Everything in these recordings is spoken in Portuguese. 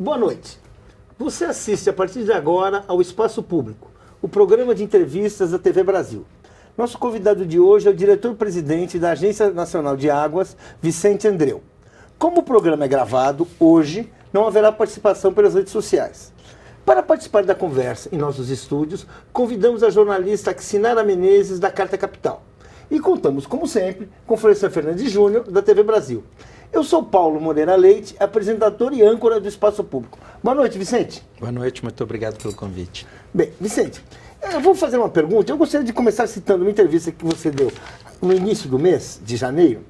Boa noite. Você assiste a partir de agora ao Espaço Público, o programa de entrevistas da TV Brasil. Nosso convidado de hoje é o diretor-presidente da Agência Nacional de Águas, Vicente Andreu. Como o programa é gravado, hoje não haverá participação pelas redes sociais. Para participar da conversa em nossos estúdios, convidamos a jornalista Axinara Menezes, da Carta Capital. E contamos, como sempre, com Florestan Fernandes Júnior, da TV Brasil. Eu sou Paulo Moreira Leite, apresentador e âncora do Espaço Público. Boa noite, Vicente. Boa noite, muito obrigado pelo convite. Bem, Vicente, eu vou fazer uma pergunta. Eu gostaria de começar citando uma entrevista que você deu no início do mês de janeiro,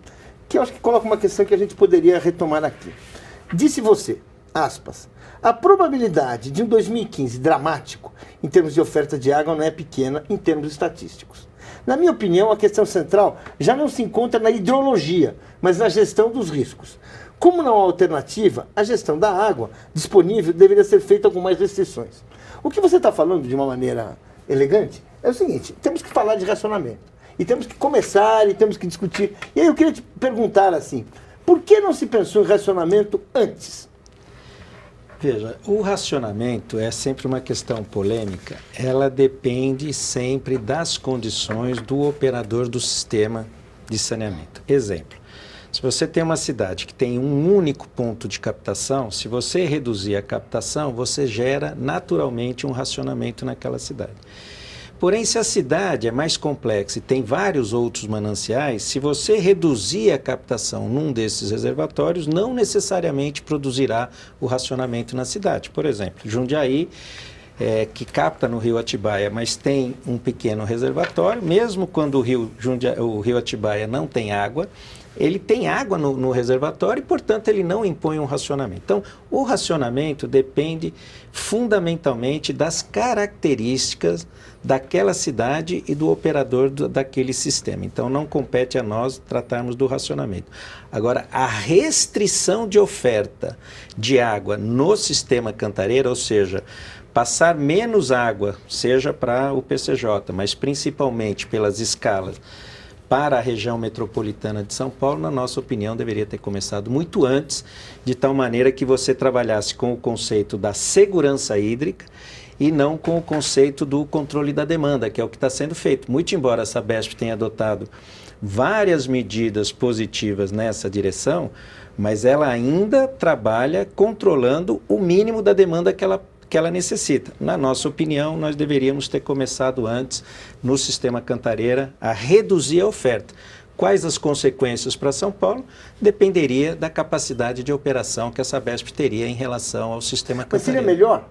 que eu acho que coloca uma questão que a gente poderia retomar aqui. Disse você, aspas, a probabilidade de um 2015 dramático em termos de oferta de água não é pequena em termos estatísticos. Na minha opinião, a questão central já não se encontra na hidrologia, mas na gestão dos riscos. Como não há alternativa, a gestão da água disponível deveria ser feita com mais restrições. O que você está falando de uma maneira elegante é o seguinte, temos que falar de racionamento. E temos que começar e temos que discutir. E aí eu queria te perguntar assim, por que não se pensou em racionamento antes? Veja, o racionamento é sempre uma questão polêmica. Ela depende sempre das condições do operador do sistema de saneamento. Exemplo, se você tem uma cidade que tem um único ponto de captação, se você reduzir a captação, você gera naturalmente um racionamento naquela cidade. Porém, se a cidade é mais complexa e tem vários outros mananciais, se você reduzir a captação num desses reservatórios, não necessariamente produzirá o racionamento na cidade. Por exemplo, Jundiaí, que capta no rio Atibaia, mas tem um pequeno reservatório, mesmo quando o rio Atibaia não tem água, ele tem água no reservatório e, portanto, ele não impõe um racionamento. Então, o racionamento depende fundamentalmente das características daquela cidade e do operador daquele sistema. Então, não compete a nós tratarmos do racionamento. Agora, a restrição de oferta de água no sistema Cantareira, ou seja, passar menos água, seja para o PCJ, mas principalmente pelas escalas, para a região metropolitana de São Paulo, na nossa opinião, deveria ter começado muito antes, de tal maneira que você trabalhasse com o conceito da segurança hídrica e não com o conceito do controle da demanda, que é o que está sendo feito. Muito embora a Sabesp tenha adotado várias medidas positivas nessa direção, mas ela ainda trabalha controlando o mínimo da demanda que ela necessita. Na nossa opinião, nós deveríamos ter começado antes, no sistema Cantareira, a reduzir a oferta. Quais as consequências para São Paulo? Dependeria da capacidade de operação que a Sabesp teria em relação ao sistema Cantareira. Mas seria melhor?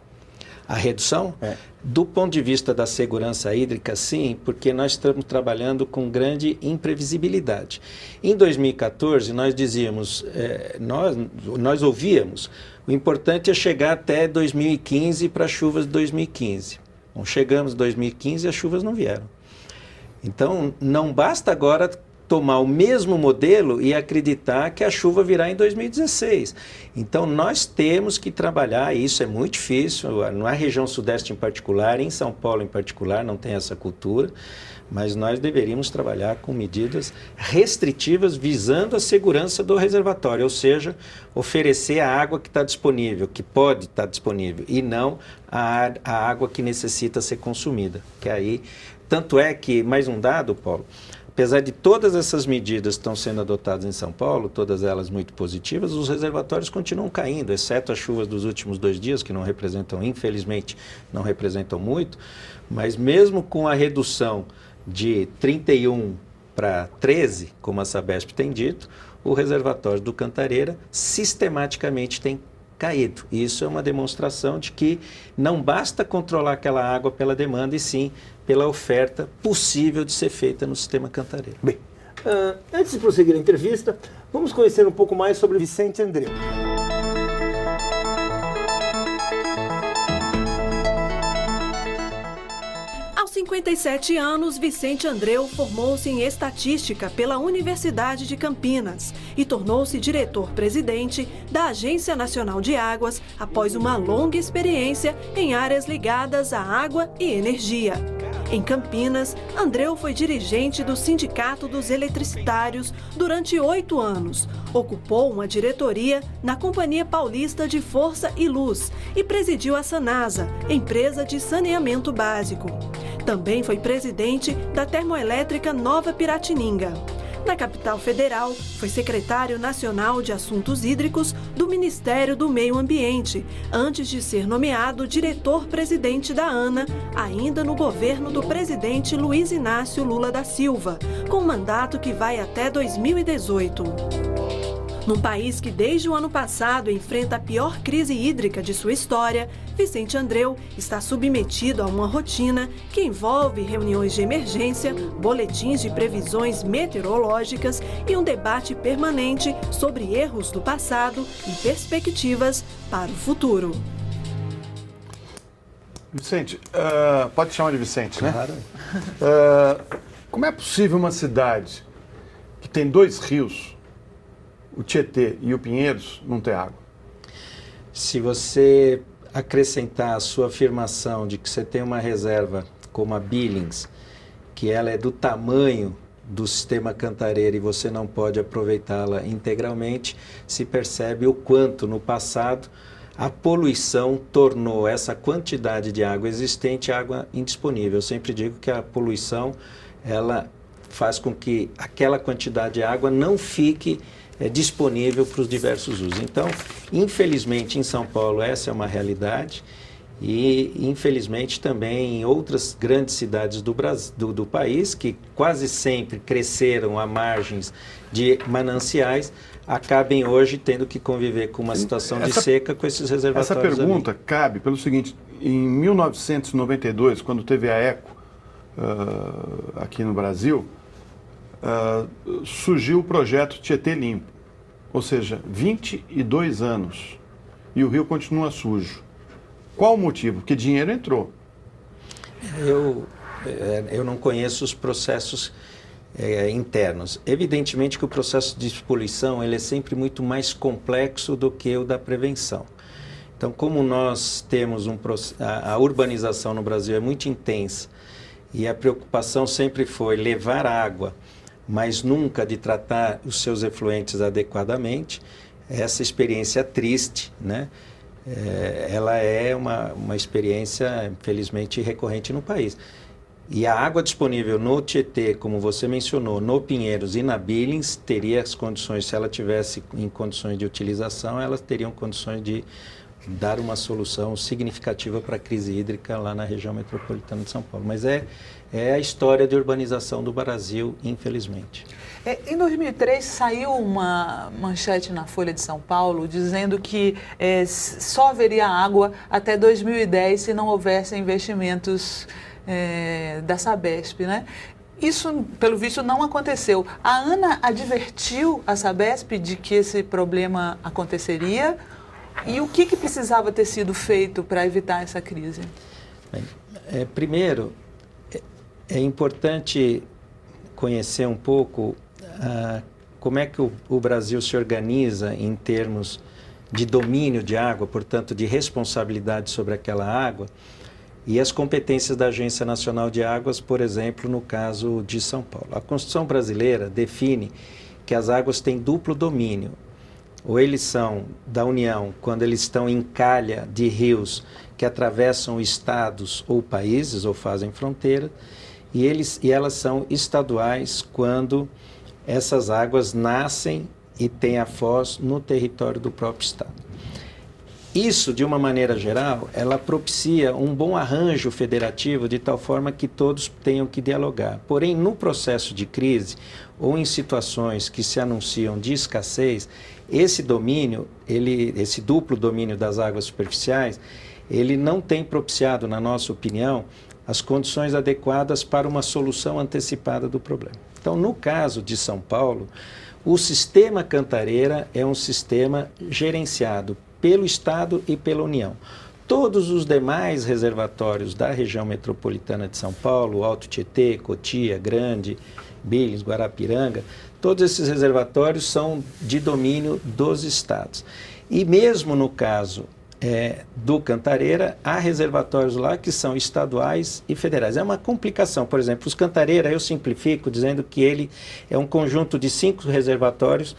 A redução? Do ponto de vista da segurança hídrica, sim, porque nós estamos trabalhando com grande imprevisibilidade. Em 2014, nós dizíamos, nós ouvíamos, o importante é chegar até 2015 para as chuvas de 2015. Bom, chegamos em 2015 e as chuvas não vieram. Então, não basta agora tomar o mesmo modelo e acreditar que a chuva virá em 2016. Então, nós temos que trabalhar, e isso é muito difícil, na região sudeste em particular, em São Paulo em particular, não tem essa cultura, mas nós deveríamos trabalhar com medidas restritivas visando a segurança do reservatório, ou seja, oferecer a água que está disponível, que pode estar disponível, e não a água que necessita ser consumida. Que aí, tanto é que, mais um dado, Paulo, apesar de todas essas medidas que estão sendo adotadas em São Paulo, todas elas muito positivas, os reservatórios continuam caindo, exceto as chuvas dos últimos 2 dias, que não representam, infelizmente, não representam muito, mas mesmo com a redução de 31 para 13, como a Sabesp tem dito, o reservatório do Cantareira sistematicamente tem caído. Isso é uma demonstração de que não basta controlar aquela água pela demanda, e sim pela oferta possível de ser feita no sistema Cantareira. Bem, antes de prosseguir a entrevista, vamos conhecer um pouco mais sobre Vicente Andreu. Aos 57 anos, Vicente Andreu formou-se em estatística pela Universidade de Campinas e tornou-se diretor-presidente da Agência Nacional de Águas após uma longa experiência em áreas ligadas à água e energia. Em Campinas, Andreu foi dirigente do Sindicato dos Eletricitários durante 8 anos. Ocupou uma diretoria na Companhia Paulista de Força e Luz e presidiu a Sanasa, empresa de saneamento básico. Também foi presidente da Termoelétrica Nova Piratininga. Na capital federal, foi secretário nacional de Assuntos Hídricos do Ministério do Meio Ambiente, antes de ser nomeado diretor-presidente da ANA, ainda no governo do presidente Luiz Inácio Lula da Silva, com mandato que vai até 2018. Num país que desde o ano passado enfrenta a pior crise hídrica de sua história, Vicente Andreu está submetido a uma rotina que envolve reuniões de emergência, boletins de previsões meteorológicas e um debate permanente sobre erros do passado e perspectivas para o futuro. Vicente, pode chamar de Vicente, né? Claro. Como é possível uma cidade que tem 2 rios, o Tietê e o Pinheiros, não ter água? Se você acrescentar a sua afirmação de que você tem uma reserva como a Billings, que ela é do tamanho do sistema Cantareira e você não pode aproveitá-la integralmente, se percebe o quanto no passado a poluição tornou essa quantidade de água existente água indisponível. Eu sempre digo que a poluição ela faz com que aquela quantidade de água não fique disponível para os diversos usos. Então, infelizmente, em São Paulo essa é uma realidade e, infelizmente, também em outras grandes cidades do Brasil, do país, que quase sempre cresceram a margens de mananciais, acabem hoje tendo que conviver com uma situação de seca com esses reservatórios. Essa pergunta cabe pelo seguinte: em 1992, quando teve a ECO aqui no Brasil, surgiu o projeto Tietê Limpo, ou seja, 22 anos e o rio continua sujo. Qual o motivo? Porque dinheiro entrou. Eu não conheço os processos internos. Evidentemente que o processo de despoluição ele é sempre muito mais complexo do que o da prevenção. Então, como nós temos a urbanização no Brasil é muito intensa e a preocupação sempre foi levar água, mas nunca de tratar os seus efluentes adequadamente, essa experiência triste, né? Ela é uma experiência, infelizmente, recorrente no país. E a água disponível no Tietê, como você mencionou, no Pinheiros e na Billings, teria as condições, se ela tivesse em condições de utilização, elas teriam condições de dar uma solução significativa para a crise hídrica lá na região metropolitana de São Paulo. Mas é a história de urbanização do Brasil, infelizmente. Em 2003, saiu uma manchete na Folha de São Paulo dizendo que só haveria água até 2010 se não houvesse investimentos da Sabesp, né? Isso, pelo visto, não aconteceu. A ANA advertiu a Sabesp de que esse problema aconteceria e o que precisava ter sido feito para evitar essa crise? Bem, primeiro, é importante conhecer um pouco como é que o Brasil se organiza em termos de domínio de água, portanto, de responsabilidade sobre aquela água, e as competências da Agência Nacional de Águas, por exemplo, no caso de São Paulo. A Constituição brasileira define que as águas têm duplo domínio. Ou eles são da União, quando eles estão em calha de rios que atravessam estados ou países, ou fazem fronteira, e elas são estaduais quando essas águas nascem e têm a foz no território do próprio estado. Isso, de uma maneira geral, ela propicia um bom arranjo federativo de tal forma que todos tenham que dialogar. Porém, no processo de crise ou em situações que se anunciam de escassez, esse domínio, esse duplo domínio das águas superficiais, ele não tem propiciado, na nossa opinião, as condições adequadas para uma solução antecipada do problema. Então, no caso de São Paulo, o sistema Cantareira é um sistema gerenciado pelo Estado e pela União. Todos os demais reservatórios da região metropolitana de São Paulo, Alto Tietê, Cotia, Grande, Billings, Guarapiranga, todos esses reservatórios são de domínio dos estados. E mesmo no caso do Cantareira, há reservatórios lá que são estaduais e federais. É uma complicação. Por exemplo, os Cantareira, eu simplifico dizendo que ele é um conjunto de 5 reservatórios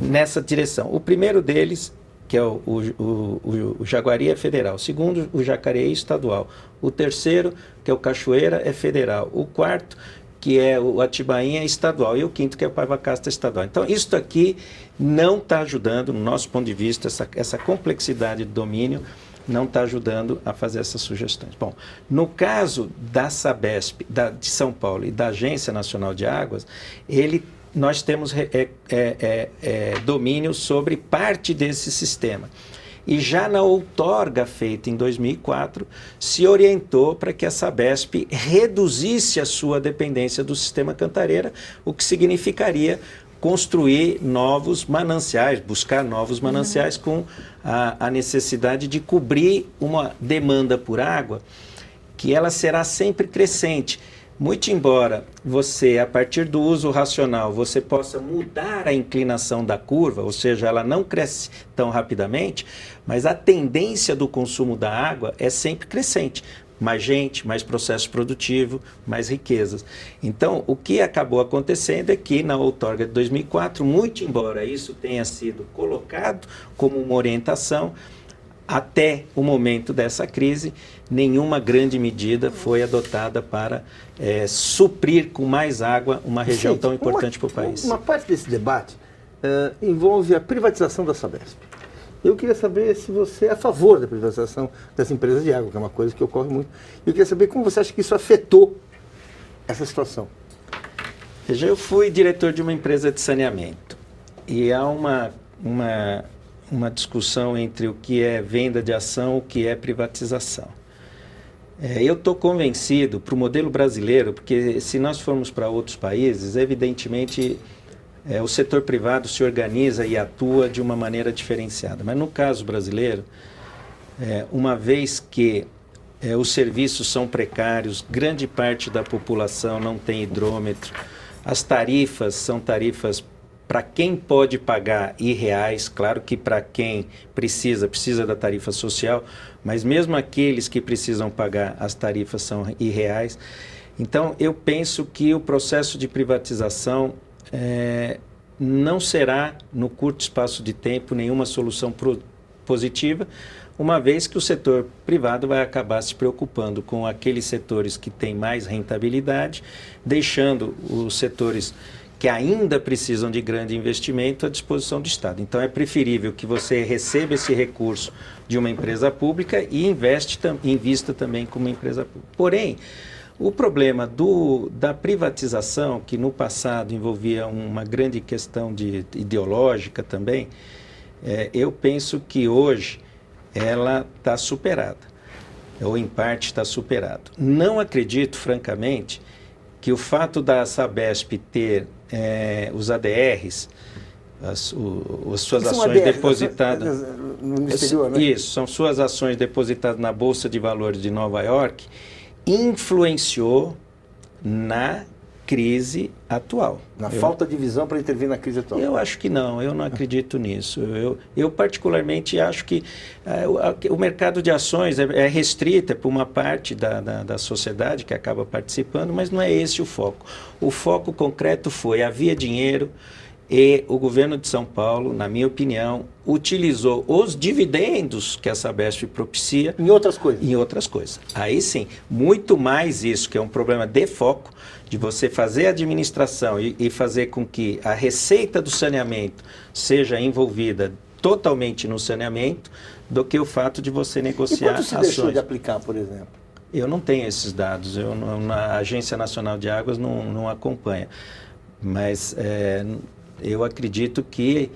nessa direção. O primeiro deles, que é o Jaguari, é federal. O segundo, o Jacareí, estadual. O terceiro, que é o Cachoeira, é federal. O quarto, que é o Atibainha, é estadual. E o quinto, que é o Paivacasta, é estadual. Então, isso aqui não está ajudando, no nosso ponto de vista, essa complexidade de domínio não está ajudando a fazer essas sugestões. Bom, no caso da Sabesp, de São Paulo e da Agência Nacional de Águas, nós temos domínio sobre parte desse sistema. E já na outorga feita em 2004, se orientou para que a Sabesp reduzisse a sua dependência do sistema Cantareira, o que significaria construir novos mananciais, buscar novos mananciais com a necessidade de cobrir uma demanda por água que ela será sempre crescente. Muito embora você, a partir do uso racional, você possa mudar a inclinação da curva, ou seja, ela não cresce tão rapidamente, mas a tendência do consumo da água é sempre crescente. Mais gente, mais processo produtivo, mais riquezas. Então, o que acabou acontecendo é que na outorga de 2004, muito embora isso tenha sido colocado como uma orientação, até o momento dessa crise, nenhuma grande medida foi adotada para suprir com mais água uma região tão importante para o país. Uma parte desse debate envolve a privatização da Sabesp. Eu queria saber se você é a favor da privatização das empresas de água, que é uma coisa que ocorre muito. Eu queria saber como você acha que isso afetou essa situação. Veja, eu fui diretor de uma empresa de saneamento e há uma discussão entre o que é venda de ação e o que é privatização. Eu estou convencido para o modelo brasileiro, porque se nós formos para outros países, evidentemente o setor privado se organiza e atua de uma maneira diferenciada. Mas no caso brasileiro, uma vez que os serviços são precários, grande parte da população não tem hidrômetro, as tarifas são tarifas para quem pode pagar irreais, claro que para quem precisa da tarifa social, mas mesmo aqueles que precisam pagar as tarifas são irreais. Então, eu penso que o processo de privatização não será, no curto espaço de tempo, nenhuma solução positiva, uma vez que o setor privado vai acabar se preocupando com aqueles setores que têm mais rentabilidade, deixando os setores que ainda precisam de grande investimento à disposição do Estado. Então, é preferível que você receba esse recurso de uma empresa pública e invista também como uma empresa pública. Porém, o problema da privatização, que no passado envolvia uma grande questão ideológica também, eu penso que hoje ela está superada, ou em parte está superado. Não acredito, francamente, que o fato da Sabesp ter os ADRs, as suas ações depositadas no exterior, né? Isso, são suas ações depositadas na Bolsa de Valores de Nova York, influenciou na crise atual. Na falta de visão para intervir na crise atual. Eu acho que não, eu não acredito nisso. Eu particularmente acho que o mercado de ações é restrito por uma parte da sociedade que acaba participando, mas não é esse o foco. O foco concreto foi: havia dinheiro e o governo de São Paulo, na minha opinião, utilizou os dividendos que a Sabesp propicia em outras coisas. Em outras coisas. Aí sim, muito mais isso, que é um problema de foco, de você fazer a administração e fazer com que a receita do saneamento seja envolvida totalmente no saneamento, do que o fato de você negociar ações. E quanto se deixou de aplicar, por exemplo? Eu não tenho esses dados, a Agência Nacional de Águas não acompanha. Mas eu acredito que...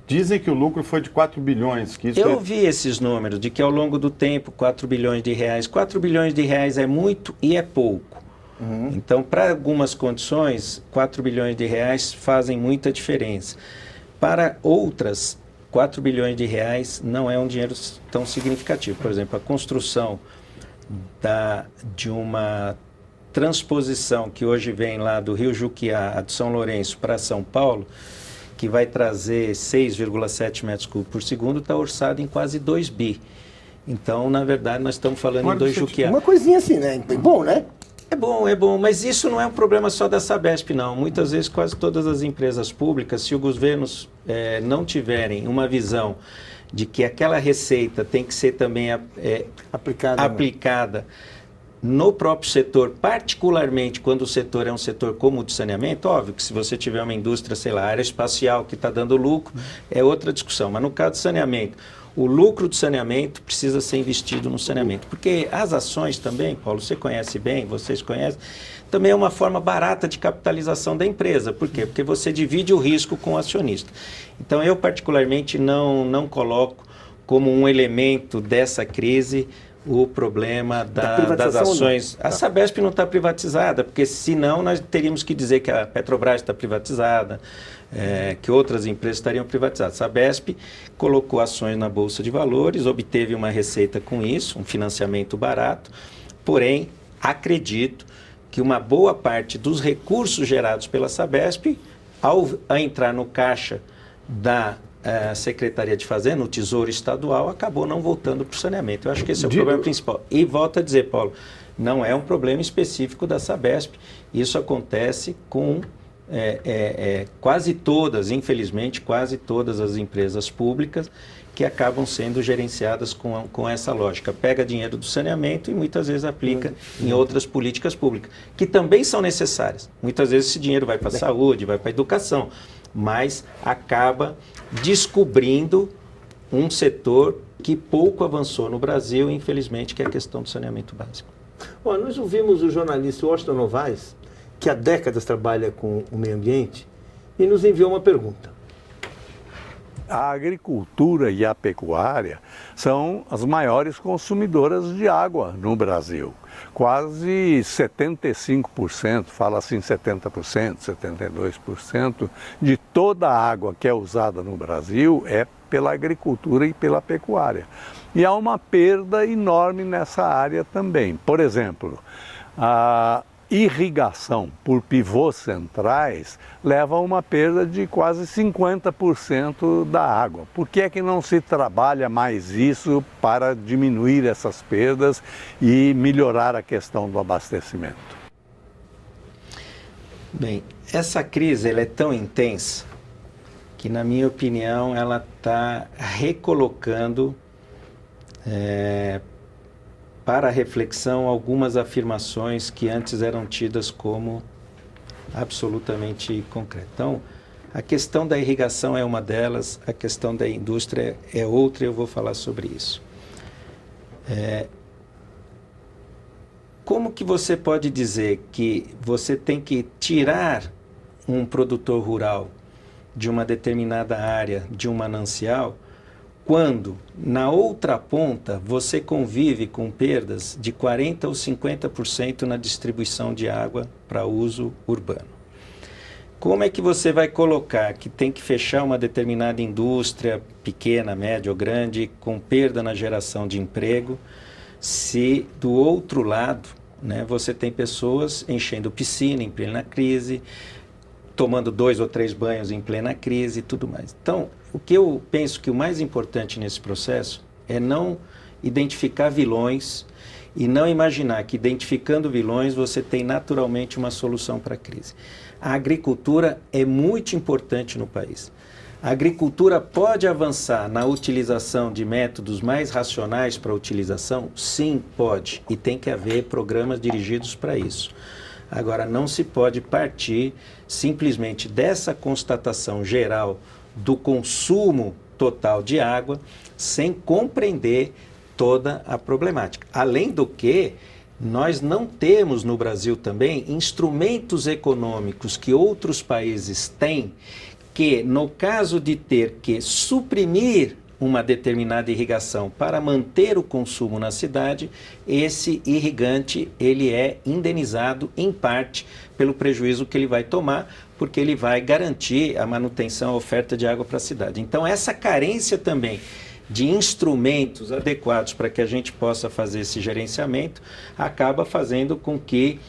Dizem que o lucro foi de 4 bilhões. Que isso eu vi esses números, de que ao longo do tempo, 4 bilhões de reais. 4 bilhões de reais é muito e é pouco. Então, para algumas condições, 4 bilhões de reais fazem muita diferença. Para outras, 4 bilhões de reais não é um dinheiro tão significativo. Por exemplo, a construção de uma transposição que hoje vem lá do Rio Juquiá, de São Lourenço para São Paulo, que vai trazer 6,7 metros cúbicos por segundo, está orçado em quase 2 bi. Então, na verdade, nós estamos falando em 2 Juquiá. Uma coisinha assim, né? Bom, né? É bom, mas isso não é um problema só da Sabesp, não. Muitas vezes, quase todas as empresas públicas, se os governos não tiverem uma visão de que aquela receita tem que ser também aplicada no próprio setor, particularmente quando o setor é um setor como o de saneamento, óbvio que se você tiver uma indústria, sei lá, aeroespacial que está dando lucro, é outra discussão. Mas no caso do saneamento, o lucro do saneamento precisa ser investido no saneamento. Porque as ações também, Paulo, você conhece bem, vocês conhecem, também é uma forma barata de capitalização da empresa. Por quê? Porque você divide o risco com o acionista. Então, eu particularmente não coloco como um elemento dessa crise o problema das ações. A Sabesp não está privatizada, porque senão nós teríamos que dizer que a Petrobras está privatizada, que outras empresas estariam privatizadas. A Sabesp colocou ações na Bolsa de Valores, obteve uma receita com isso, um financiamento barato, porém, acredito que uma boa parte dos recursos gerados pela Sabesp, ao entrar no caixa da Secretaria de Fazenda, no Tesouro Estadual, acabou não voltando para o saneamento. Eu acho que esse é o problema principal. E volto a dizer, Paulo, não é um problema específico da Sabesp. Isso acontece com quase todas, infelizmente, quase todas as empresas públicas que acabam sendo gerenciadas com essa lógica. Pega dinheiro do saneamento e muitas vezes aplica em outras políticas públicas, que também são necessárias. Muitas vezes esse dinheiro vai para a saúde, vai para a educação, mas acaba descobrindo um setor que pouco avançou no Brasil, infelizmente, que é a questão do saneamento básico. Bom, nós ouvimos o jornalista Washington Novaes, que há décadas trabalha com o meio ambiente, e nos enviou uma pergunta. A agricultura e a pecuária são as maiores consumidoras de água no Brasil. Quase 75%, fala assim 70%, 72% de toda a água que é usada no Brasil é pela agricultura e pela pecuária. E há uma perda enorme nessa área também. Por exemplo, a irrigação por pivôs centrais leva a uma perda de quase 50% da água. Por que é que não se trabalha mais isso para diminuir essas perdas e melhorar a questão do abastecimento? Bem, essa crise ela é tão intensa que, na minha opinião, ela está recolocando para reflexão algumas afirmações que antes eram tidas como absolutamente concretas. Então, a questão da irrigação é uma delas, a questão da indústria é outra, e eu vou falar sobre isso. Como que você pode dizer que você tem que tirar um produtor rural de uma determinada área, de um manancial, quando, na outra ponta, você convive com perdas de 40% ou 50% na distribuição de água para uso urbano? Como é que você vai colocar que tem que fechar uma determinada indústria, pequena, média ou grande, com perda na geração de emprego, se do outro lado, né, você tem pessoas enchendo piscina em plena crise, tomando 2 ou 3 banhos em plena crise e tudo mais? Então, o que eu penso que o mais importante nesse processo é não identificar vilões e não imaginar que, identificando vilões, você tem naturalmente uma solução para a crise. A agricultura é muito importante no país. A agricultura pode avançar na utilização de métodos mais racionais para a utilização? Sim, pode. E tem que haver programas dirigidos para isso. Agora, não se pode partir simplesmente dessa constatação geral do consumo total de água sem compreender toda a problemática. Além do que, nós não temos no Brasil também instrumentos econômicos que outros países têm, que no caso de ter que suprimir uma determinada irrigação para manter o consumo na cidade, esse irrigante ele é indenizado em parte pelo prejuízo que ele vai tomar, porque ele vai garantir a manutenção, a oferta de água para a cidade. Então, essa carência também de instrumentos adequados para que a gente possa fazer esse gerenciamento acaba fazendo com que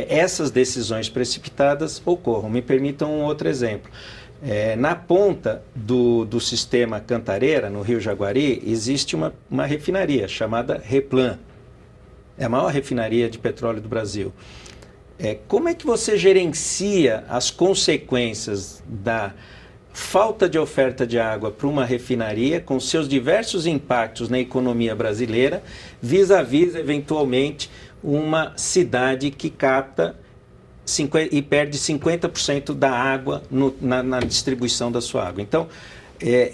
essas decisões precipitadas ocorram. Me permitam um outro exemplo. Na ponta do sistema Cantareira, no Rio Jaguari, existe uma refinaria chamada Replan. É a maior refinaria de petróleo do Brasil. Como é que você gerencia as consequências da falta de oferta de água para uma refinaria, com seus diversos impactos na economia brasileira, vis-à-vis, eventualmente, uma cidade que capta e perde 50% da água na distribuição da sua água? Então,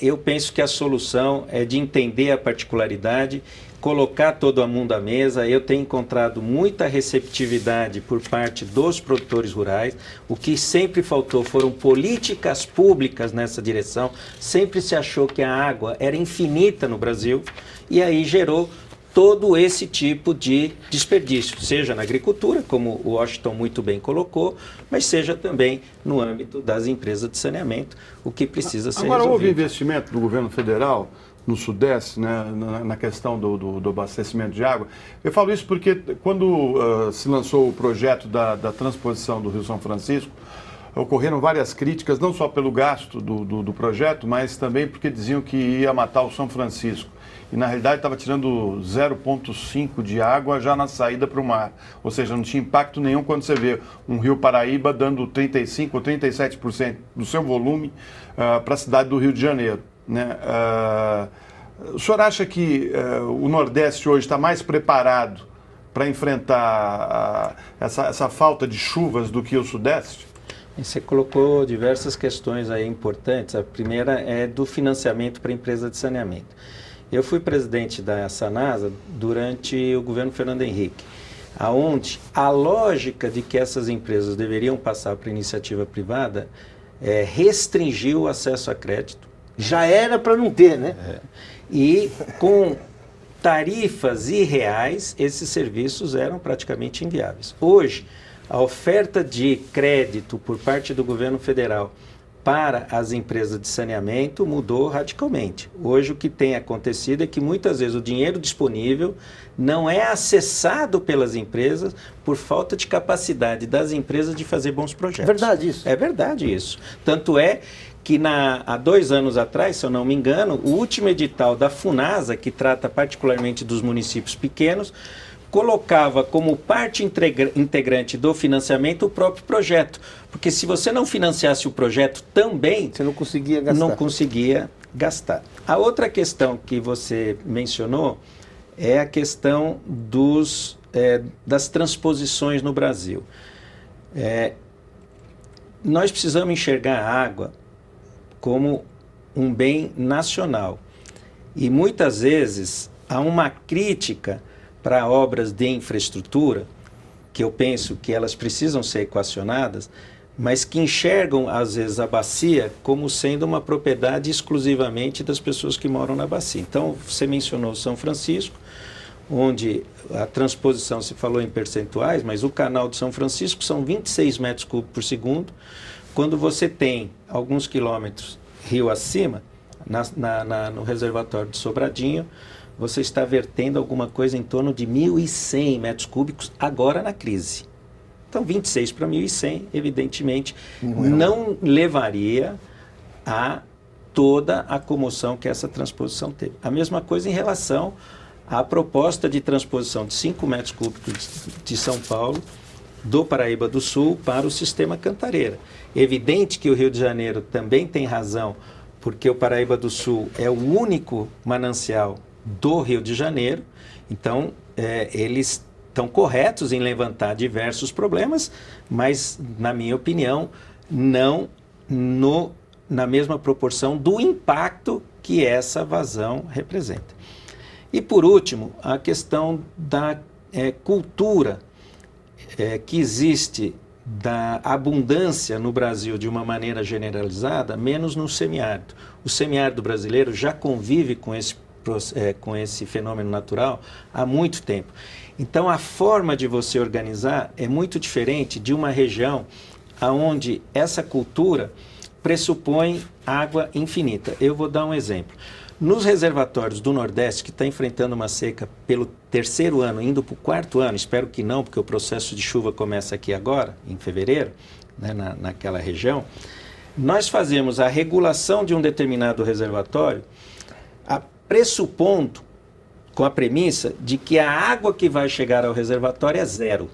eu penso que a solução é de entender a particularidade, colocar todo mundo à mesa. Eu tenho encontrado muita receptividade por parte dos produtores rurais. O que sempre faltou foram políticas públicas nessa direção. Sempre se achou que a água era infinita no Brasil e aí gerou todo esse tipo de desperdício, seja na agricultura, como o Washington muito bem colocou, mas seja também no âmbito das empresas de saneamento, o que precisa ser resolvido. Agora, houve investimento do governo federal no Sudeste, né, na questão do abastecimento de água. Eu falo isso porque quando se lançou o projeto da transposição do Rio São Francisco, ocorreram várias críticas, não só pelo gasto do projeto, mas também porque diziam que ia matar o São Francisco. E, na realidade, estava tirando 0,5 de água já na saída para o mar. Ou seja, não tinha impacto nenhum quando você vê um rio Paraíba dando 35% ou 37% do seu volume para a cidade do Rio de Janeiro, né? O senhor acha que o Nordeste hoje está mais preparado para enfrentar essa falta de chuvas do que o Sudeste? Você colocou diversas questões aí importantes. A primeira é do financiamento para a empresa de saneamento. Eu fui presidente da Sanasa durante o governo Fernando Henrique, aonde a lógica de que essas empresas deveriam passar para a iniciativa privada restringiu o acesso a crédito. Já era para não ter, né? E com tarifas irreais, esses serviços eram praticamente inviáveis. Hoje, a oferta de crédito por parte do governo federal para as empresas de saneamento mudou radicalmente. Hoje o que tem acontecido é que muitas vezes o dinheiro disponível não é acessado pelas empresas por falta de capacidade das empresas de fazer bons projetos. É verdade isso. É verdade isso. Tanto é que há 2 anos atrás, se eu não me engano, o último edital da Funasa, que trata particularmente dos municípios pequenos, colocava como parte integrante do financiamento o próprio projeto. Porque se você não financiasse o projeto também, você não conseguia gastar. Não conseguia gastar. A outra questão que você mencionou é a questão das transposições no Brasil. Nós precisamos enxergar a água como um bem nacional. E muitas vezes há uma crítica para obras de infraestrutura, que eu penso que elas precisam ser equacionadas, mas que enxergam, às vezes, a bacia como sendo uma propriedade exclusivamente das pessoas que moram na bacia. Então, você mencionou São Francisco, onde a transposição se falou em percentuais, mas o canal de São Francisco são 26 metros cúbicos por segundo. Quando você tem alguns quilômetros rio acima, no reservatório de Sobradinho, você está vertendo alguma coisa em torno de 1.100 metros cúbicos agora na crise. Então, 26 para 1.100, evidentemente, não levaria a toda a comoção que essa transposição teve. A mesma coisa em relação à proposta de transposição de 5 metros cúbicos de São Paulo, do Paraíba do Sul, para o sistema Cantareira. Evidente que o Rio de Janeiro também tem razão, porque o Paraíba do Sul é o único manancial do Rio de Janeiro, então eles estão corretos em levantar diversos problemas, mas, na minha opinião, não na mesma proporção do impacto que essa vazão representa. E, por último, a questão da cultura que existe da abundância no Brasil de uma maneira generalizada, menos no semiárido. O semiárido brasileiro já convive com esse fenômeno natural há muito tempo. Então, a forma de você organizar é muito diferente de uma região onde essa cultura pressupõe água infinita. Eu vou dar um exemplo. Nos reservatórios do Nordeste, que está enfrentando uma seca pelo 3º ano, indo para o 4º ano, espero que não, porque o processo de chuva começa aqui agora, em fevereiro, né, naquela região, nós fazemos a regulação de um determinado reservatório pressupondo, com a premissa de que a água que vai chegar ao reservatório é zero.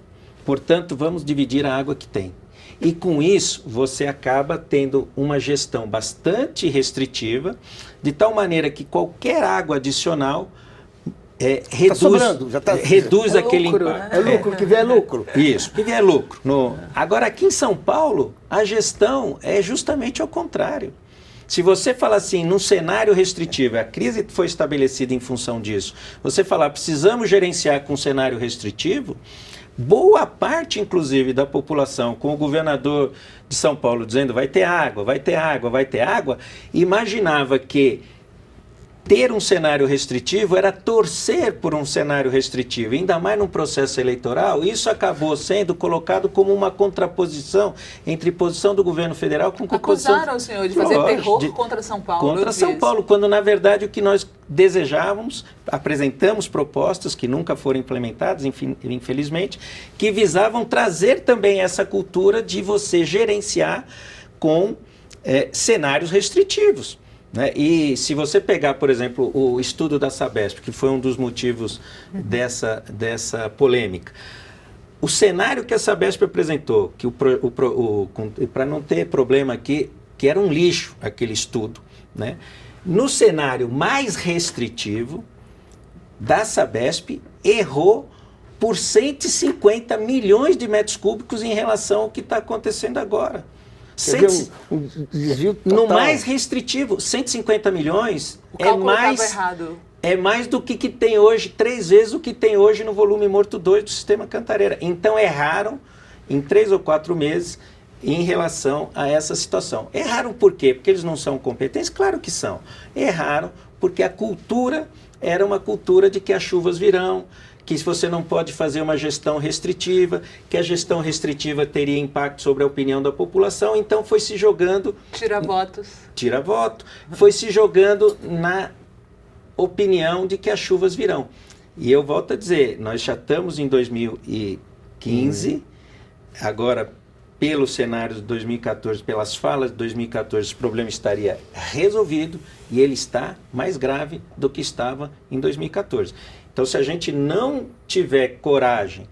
Portanto, vamos dividir a água que tem. E com isso, você acaba tendo uma gestão bastante restritiva, de tal maneira que qualquer água adicional reduz aquele lucro, impacto. É lucro, que vier lucro. Isso, que vier lucro. Agora, aqui em São Paulo, a gestão é justamente ao contrário. Se você falar assim, num cenário restritivo, a crise foi estabelecida em função disso, você falar, precisamos gerenciar com um cenário restritivo, boa parte, inclusive, da população, com o governador de São Paulo dizendo vai ter água, vai ter água, vai ter água, imaginava que ter um cenário restritivo era torcer por um cenário restritivo, ainda mais num processo eleitoral. Isso acabou sendo colocado como uma contraposição entre posição do governo federal com a posição... Acusaram o senhor de fazer terror contra São Paulo. Contra São Paulo, quando na verdade o que nós desejávamos, apresentamos propostas que nunca foram implementadas, infelizmente, que visavam trazer também essa cultura de você gerenciar com cenários restritivos. Né? E se você pegar, por exemplo, o estudo da Sabesp, que foi um dos motivos dessa polêmica, o cenário que a Sabesp apresentou, que para não ter problema aqui, que era um lixo aquele estudo, né? No cenário mais restritivo da Sabesp, errou por 150 milhões de metros cúbicos em relação ao que está acontecendo agora. Um desvio total. No mais restritivo, 150 milhões é mais do que tem hoje, 3 vezes o que tem hoje no volume morto 2 do sistema Cantareira. Então erraram em 3 ou 4 meses em relação a essa situação. Erraram por quê? Porque eles não são competentes? Claro que são. Erraram porque a cultura era uma cultura de que as chuvas virão, que você não pode fazer uma gestão restritiva, que a gestão restritiva teria impacto sobre a opinião da população, então foi se jogando... Tira voto. Foi se jogando na opinião de que as chuvas virão. E eu volto a dizer, nós já estamos em 2015, agora pelos cenários de 2014, pelas falas de 2014, o problema estaria resolvido e ele está mais grave do que estava em 2014. Então, se a gente não tiver coragem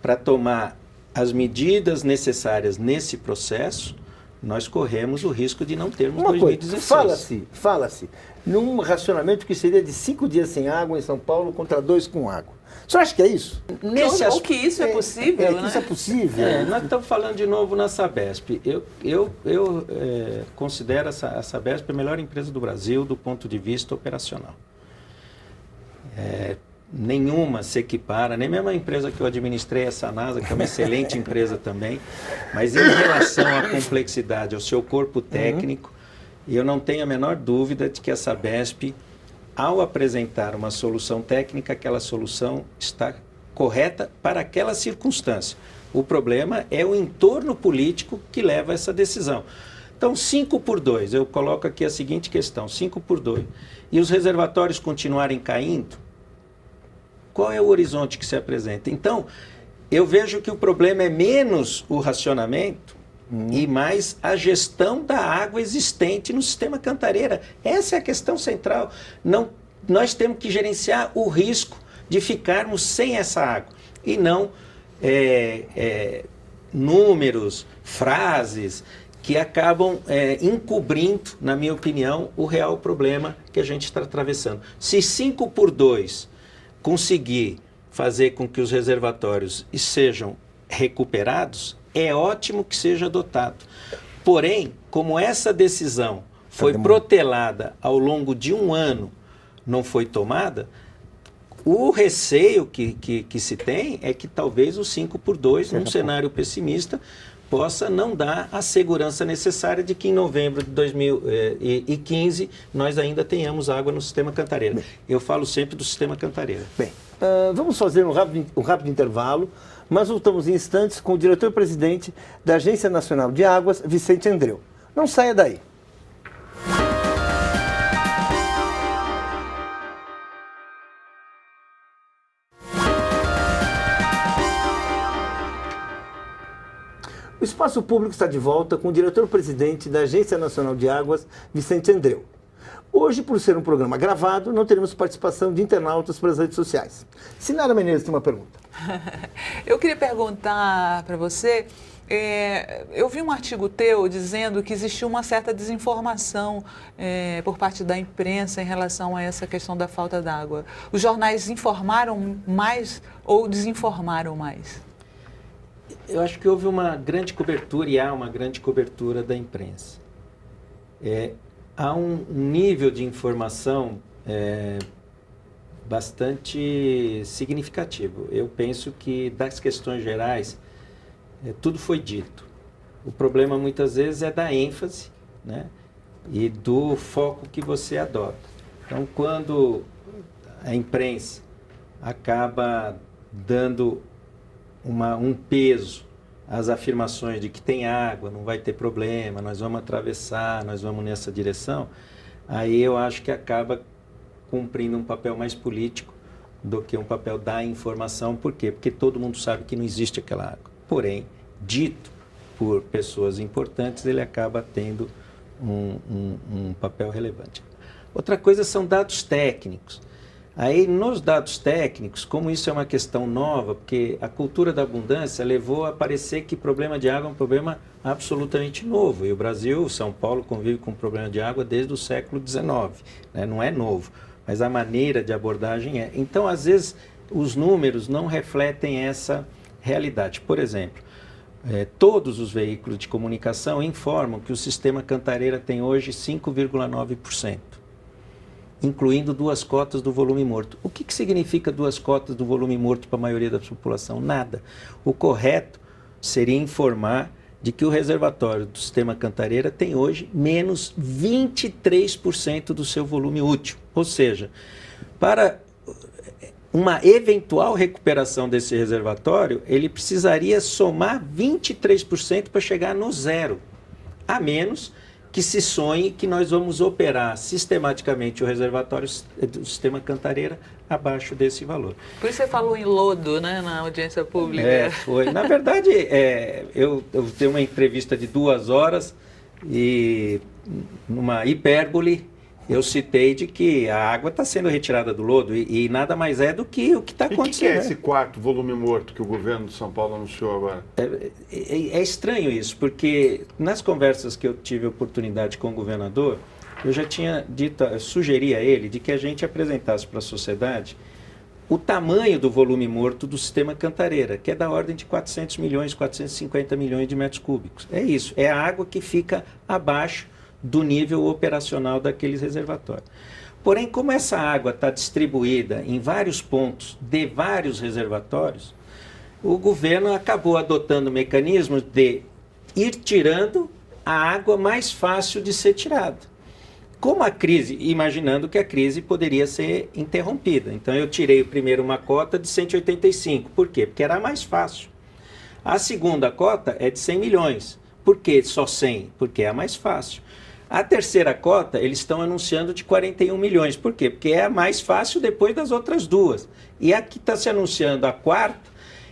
para tomar as medidas necessárias nesse processo, nós corremos o risco de não termos 2016. Fala-se num racionamento que seria de 5 dias sem água em São Paulo contra 2 com água. Você acha que é isso? Ou que isso é possível, né? Que isso é possível. Nós estamos falando de novo na Sabesp. Eu considero a Sabesp a melhor empresa do Brasil do ponto de vista operacional. Nenhuma se equipara, nem mesmo a empresa que eu administrei, a Sanasa, que é uma excelente empresa também, mas em relação à complexidade, ao seu corpo técnico, eu não tenho a menor dúvida de que a Sabesp, ao apresentar uma solução técnica, aquela solução está correta para aquela circunstância. O problema é o entorno político que leva a essa decisão. Então, 5/2, eu coloco aqui a seguinte questão, 5/2, e os reservatórios continuarem caindo, qual é o horizonte que se apresenta? Então, eu vejo que o problema é menos o racionamento e mais a gestão da água existente no sistema Cantareira. Essa é a questão central. Nós temos que gerenciar o risco de ficarmos sem essa água e não números, frases que acabam encobrindo, na minha opinião, o real problema que a gente está atravessando. Se 5/2 conseguir fazer com que os reservatórios sejam recuperados, é ótimo que seja adotado. Porém, como essa decisão foi protelada ao longo de 1 ano, não foi tomada, o receio que se tem é que talvez o 5/2, num cenário pessimista, possa não dar a segurança necessária de que em novembro de 2015 nós ainda tenhamos água no sistema Cantareira. Eu falo sempre do sistema Cantareira. Bem, vamos fazer um rápido intervalo, mas voltamos em instantes com o diretor-presidente da Agência Nacional de Águas, Vicente Andreu. Não saia daí. O Espaço Público está de volta com o diretor-presidente da Agência Nacional de Águas, Vicente Andreu. Hoje, por ser um programa gravado, não teremos participação de internautas pelas redes sociais. Sinara Menezes tem uma pergunta. Eu queria perguntar para você, eu vi um artigo teu dizendo que existiu uma certa desinformação por parte da imprensa em relação a essa questão da falta d'água. Os jornais informaram mais ou desinformaram mais? Eu acho que houve uma grande cobertura e há uma grande cobertura da imprensa. Há um nível de informação bastante significativo. Eu penso que das questões gerais, tudo foi dito. O problema muitas vezes é da ênfase, né, e do foco que você adota. Então, quando a imprensa acaba dando um peso às afirmações de que tem água, não vai ter problema, nós vamos atravessar, nós vamos nessa direção, aí eu acho que acaba cumprindo um papel mais político do que um papel da informação. Por quê? Porque todo mundo sabe que não existe aquela água. Porém, dito por pessoas importantes, ele acaba tendo um papel relevante. Outra coisa são dados técnicos. Aí, nos dados técnicos, como isso é uma questão nova, porque a cultura da abundância levou a parecer que problema de água é um problema absolutamente novo. E o Brasil, São Paulo, convive com o problema de água desde o século XIX. Né? Não é novo, mas a maneira de abordagem é. Então, às vezes, os números não refletem essa realidade. Por exemplo, todos os veículos de comunicação informam que o sistema Cantareira tem hoje 5,9%. incluindo 2 cotas do volume morto. O que significa 2 cotas do volume morto para a maioria da população? Nada. O correto seria informar de que o reservatório do sistema Cantareira tem hoje menos 23% do seu volume útil. Ou seja, para uma eventual recuperação desse reservatório, ele precisaria somar 23% para chegar no zero, a menos que se sonhe que nós vamos operar sistematicamente o reservatório do sistema Cantareira abaixo desse valor. Por isso você falou em lodo, né, na audiência pública. Foi. Na verdade, eu tenho uma entrevista de 2 horas e, numa hipérbole, eu citei de que a água está sendo retirada do lodo e nada mais é do que o que está acontecendo. E o que é esse 4º volume morto que o governo de São Paulo anunciou agora? É estranho isso, porque nas conversas que eu tive a oportunidade com o governador, eu já tinha sugeri a ele de que a gente apresentasse para a sociedade o tamanho do volume morto do sistema Cantareira, que é da ordem de 400 milhões, 450 milhões de metros cúbicos. É isso, é a água que fica abaixo do nível operacional daqueles reservatórios. Porém, como essa água está distribuída em vários pontos de vários reservatórios, o governo acabou adotando mecanismos de ir tirando a água mais fácil de ser tirada. Como a crise, imaginando que a crise poderia ser interrompida. Então eu tirei primeiro uma cota de 185. Por quê? Porque era mais fácil. A segunda cota é de 100 milhões. Por que só 100? Porque é a mais fácil. A terceira cota, eles estão anunciando de 41 milhões. Por quê? Porque é a mais fácil depois das outras 2. E a que está se anunciando a 4ª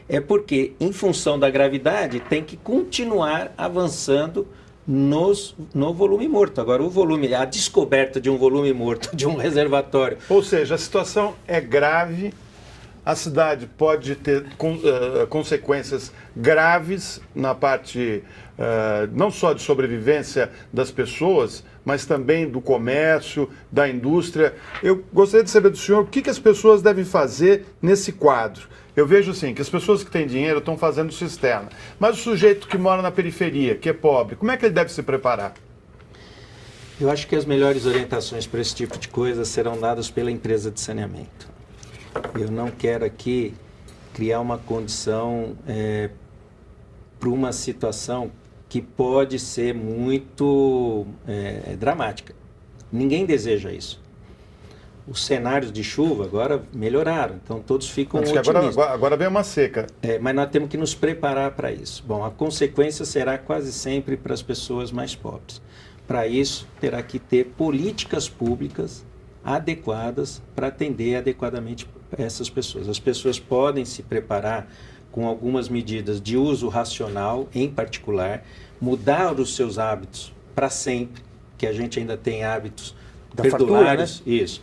é porque, em função da gravidade, tem que continuar avançando no volume morto. Agora, a descoberta de um volume morto, de um reservatório... Ou seja, a situação é grave, a cidade pode ter consequências graves na parte não só de sobrevivência das pessoas, mas também do comércio, da indústria. Eu gostaria de saber do senhor o que as pessoas devem fazer nesse quadro. Eu vejo assim, que as pessoas que têm dinheiro estão fazendo cisterna, mas o sujeito que mora na periferia, que é pobre, como é que ele deve se preparar? Eu acho que as melhores orientações para esse tipo de coisa serão dadas pela empresa de saneamento. Eu não quero aqui criar uma condição para uma situação que pode ser muito dramática. Ninguém deseja isso. Os cenários de chuva agora melhoraram, então todos ficam otimistas. Agora vem uma seca. Mas nós temos que nos preparar para isso. Bom, a consequência será quase sempre para as pessoas mais pobres. Para isso, terá que ter políticas públicas adequadas para atender adequadamente essas pessoas. As pessoas podem se preparar com algumas medidas de uso racional, em particular, mudar os seus hábitos para sempre, que a gente ainda tem hábitos Da perdulários. fartura, né? Isso.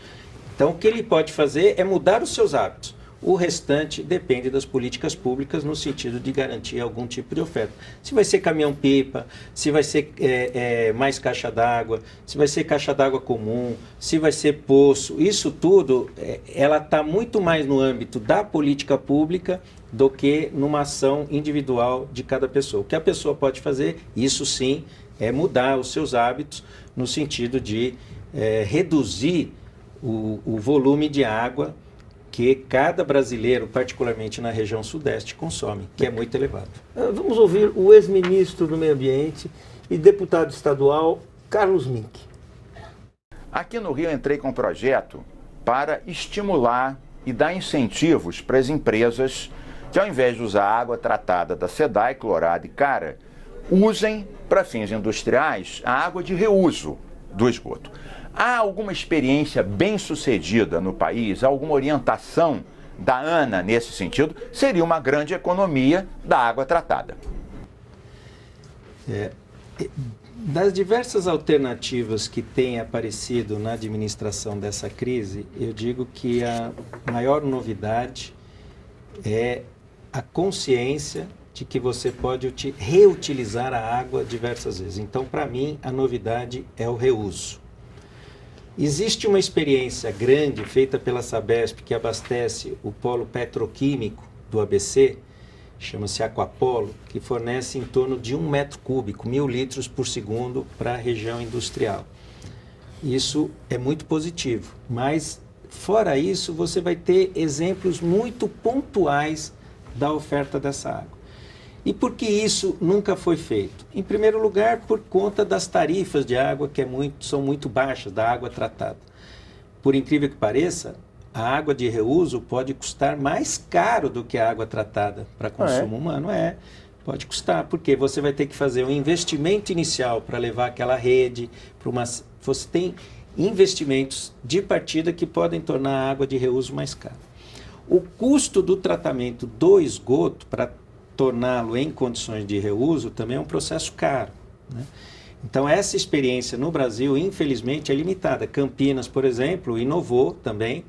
Então, o que ele pode fazer é mudar os seus hábitos. O restante depende das políticas públicas no sentido de garantir algum tipo de oferta. Se vai ser caminhão-pipa, se vai ser mais caixa d'água, se vai ser caixa d'água comum, se vai ser poço, isso tudo, ela está muito mais no âmbito da política pública do que numa ação individual de cada pessoa. O que a pessoa pode fazer, isso sim, é mudar os seus hábitos no sentido de reduzir o volume de água que cada brasileiro, particularmente na região sudeste, consome, que é muito elevado. Vamos ouvir o ex-ministro do Meio Ambiente e deputado estadual, Carlos Mink. Aqui no Rio, entrei com um projeto para estimular e dar incentivos para as empresas que, ao invés de usar água tratada da SEDAI, clorada e cara, usem para fins industriais a água de reuso do esgoto. Há alguma experiência bem-sucedida no país, alguma orientação da ANA nesse sentido? Seria uma grande economia da água tratada. Das diversas alternativas que têm aparecido na administração dessa crise, eu digo que a maior novidade é a consciência de que você pode reutilizar a água diversas vezes. Então, para mim, a novidade é o reuso. Existe uma experiência grande feita pela Sabesp que abastece o polo petroquímico do ABC, chama-se Aquapolo, que fornece em torno de 1 metro cúbico, 1.000 litros por segundo para a região industrial. Isso é muito positivo, mas fora isso você vai ter exemplos muito pontuais da oferta dessa água. E por que isso nunca foi feito? Em primeiro lugar, por conta das tarifas de água que são muito baixas, da água tratada. Por incrível que pareça, a água de reuso pode custar mais caro do que a água tratada para consumo humano. Pode custar, porque você vai ter que fazer um investimento inicial para levar aquela rede para uma... Você tem investimentos de partida que podem tornar a água de reuso mais cara. O custo do tratamento do esgoto para torná-lo em condições de reuso também é um processo caro, né? Então, essa experiência no Brasil, infelizmente, é limitada. Campinas, por exemplo, inovou também,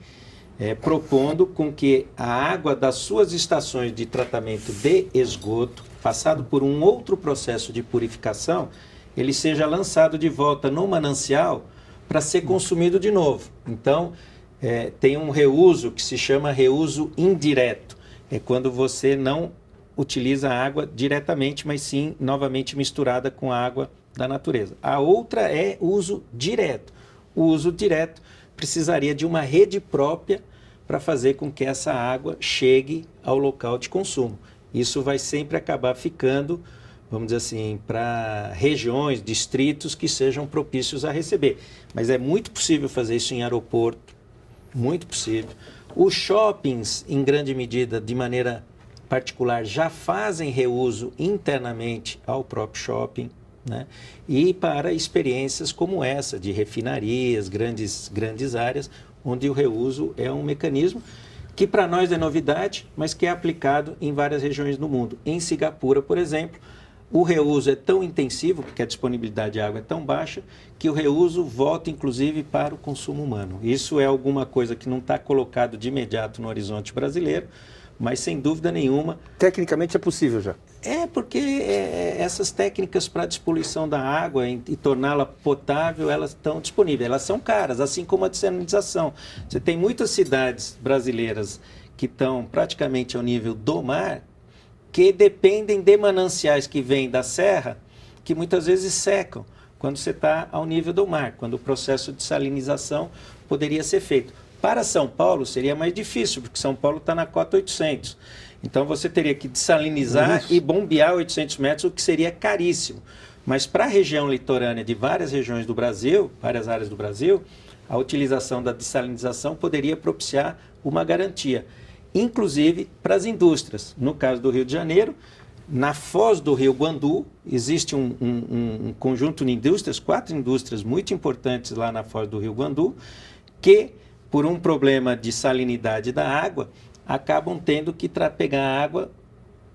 propondo com que a água das suas estações de tratamento de esgoto, passado por um outro processo de purificação, ele seja lançado de volta no manancial para ser consumido de novo. Então, tem um reuso que se chama reuso indireto. É quando você não utiliza a água diretamente, mas sim novamente misturada com a água da natureza. A outra é uso direto. O uso direto precisaria de uma rede própria para fazer com que essa água chegue ao local de consumo. Isso vai sempre acabar ficando, vamos dizer assim, para regiões, distritos que sejam propícios a receber. Mas é muito possível fazer isso em aeroporto, muito possível. Os shoppings, em grande medida, de maneira particular, já fazem reuso internamente ao próprio shopping, né? E para experiências como essa, de refinarias, grandes áreas, onde o reuso é um mecanismo que para nós é novidade, mas que é aplicado em várias regiões do mundo. Em Singapura, por exemplo, o reuso é tão intensivo, porque a disponibilidade de água é tão baixa, que o reuso volta inclusive para o consumo humano. Isso é alguma coisa que não está colocado de imediato no horizonte brasileiro, mas sem dúvida nenhuma... Tecnicamente é possível já. Porque essas técnicas para despoluição da água e torná-la potável, elas estão disponíveis. Elas são caras, assim como a dessalinização. Você tem muitas cidades brasileiras que estão praticamente ao nível do mar, que dependem de mananciais que vêm da serra, que muitas vezes secam quando você está ao nível do mar, quando o processo de salinização poderia ser feito. Para São Paulo seria mais difícil, porque São Paulo está na cota 800. Então você teria que dessalinizar e bombear 800 metros, o que seria caríssimo. Mas para a região litorânea de várias regiões do Brasil, várias áreas do Brasil, a utilização da dessalinização poderia propiciar uma garantia. Inclusive para as indústrias. No caso do Rio de Janeiro, na foz do Rio Guandu, existe um conjunto de indústrias, 4 indústrias muito importantes lá na foz do Rio Guandu, que, por um problema de salinidade da água, acabam tendo que pegar água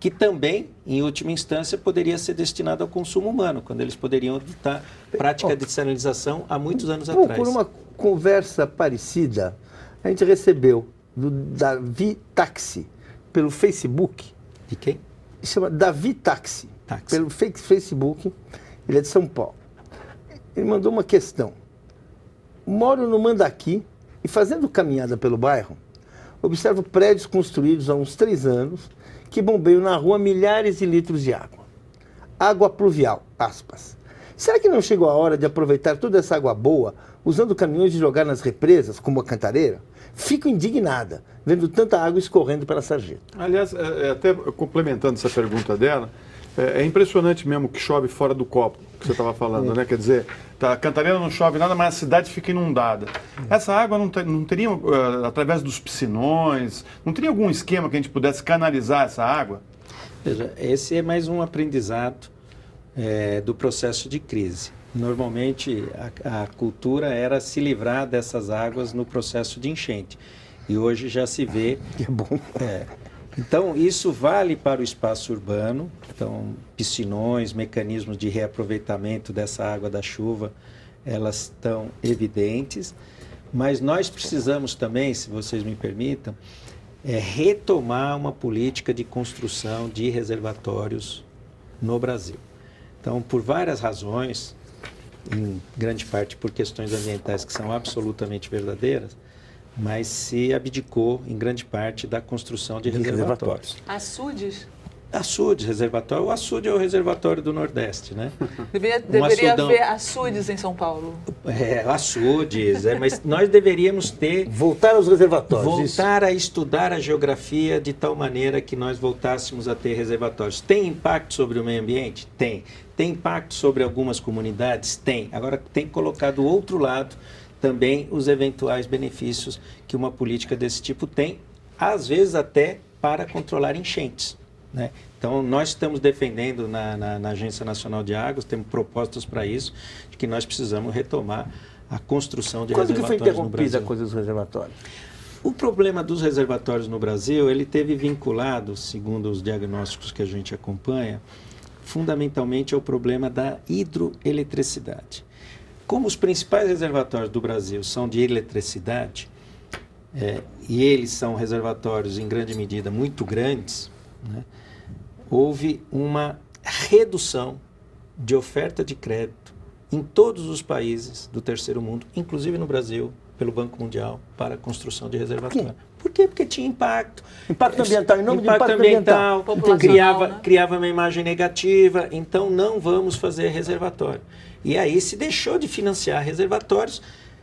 que também, em última instância, poderia ser destinado ao consumo humano, quando eles poderiam evitar prática de desalinização há muitos anos atrás. Por uma conversa parecida, a gente recebeu do Davi Táxi pelo Facebook. De quem? Chama Davi Táxi. Pelo Facebook. Ele é de São Paulo. Ele mandou uma questão. Moro no Mandaqui e, fazendo caminhada pelo bairro, observo prédios construídos há uns 3 anos que bombeiam na rua milhares de litros de água. Água pluvial, aspas. Será que não chegou a hora de aproveitar toda essa água boa usando caminhões e jogar nas represas, como a Cantareira? Fico indignada vendo tanta água escorrendo pela sarjeta. Aliás, até complementando essa pergunta dela, é impressionante mesmo que chove fora do copo, que você estava falando, né? Quer dizer, a Cantareira não chove nada, mas a cidade fica inundada. Essa água não teria, através dos piscinões, não teria algum esquema que a gente pudesse canalizar essa água? Veja, esse é mais um aprendizado do processo de crise. Normalmente, a cultura era se livrar dessas águas no processo de enchente. E hoje já se vê... Que bom. Então, isso vale para o espaço urbano. Então, piscinões, mecanismos de reaproveitamento dessa água da chuva, elas estão evidentes. Mas nós precisamos também, se vocês me permitam, retomar uma política de construção de reservatórios no Brasil. Então, por várias razões, em grande parte por questões ambientais que são absolutamente verdadeiras, mas se abdicou, em grande parte, da construção de reservatórios. Açudes? Açudes, reservatório. O açude é o reservatório do Nordeste, né? Deveria haver açudes em São Paulo. Açudes, mas nós deveríamos ter... Voltar aos reservatórios. Voltar a estudar a geografia de tal maneira que nós voltássemos a ter reservatórios. Tem impacto sobre o meio ambiente? Tem. Tem impacto sobre algumas comunidades? Tem. Agora, tem que colocar do outro lado também os eventuais benefícios que uma política desse tipo tem, às vezes até para controlar enchentes, né? Então, nós estamos defendendo na Agência Nacional de Águas, temos propostas para isso, de que nós precisamos retomar a construção de reservatórios no Brasil. Quando que foi interrompida a coisa dos reservatórios? O problema dos reservatórios no Brasil, ele teve vinculado, segundo os diagnósticos que a gente acompanha, fundamentalmente ao problema da hidroeletricidade. Como os principais reservatórios do Brasil são de eletricidade, e eles são reservatórios, em grande medida, muito grandes, né, houve uma redução de oferta de crédito em todos os países do terceiro mundo, inclusive no Brasil, pelo Banco Mundial, para a construção de reservatório. Por quê? Porque tinha impacto. Impacto ambiental, em nome de impacto ambiental. Né? Criava uma imagem negativa, então não vamos fazer reservatório. E aí se deixou de financiar reservatórios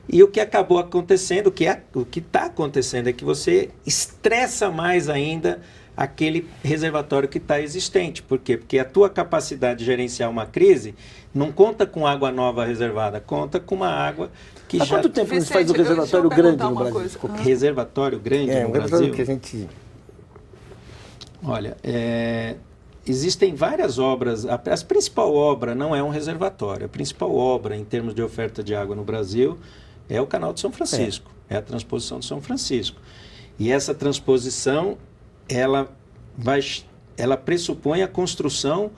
e o que acabou acontecendo, o que está acontecendo é que você estressa mais ainda aquele reservatório que está existente. Por quê? Porque a tua capacidade de gerenciar uma crise não conta com água nova reservada, conta com uma água que Há já... quanto tempo você faz um reservatório grande no Brasil? Reservatório grande no um Brasil? reservatório que a gente... Olha, existem várias obras. A principal obra não é um reservatório. A principal obra, em termos de oferta de água no Brasil, é o Canal de São Francisco. É a transposição de São Francisco. E essa transposição, ela pressupõe a construção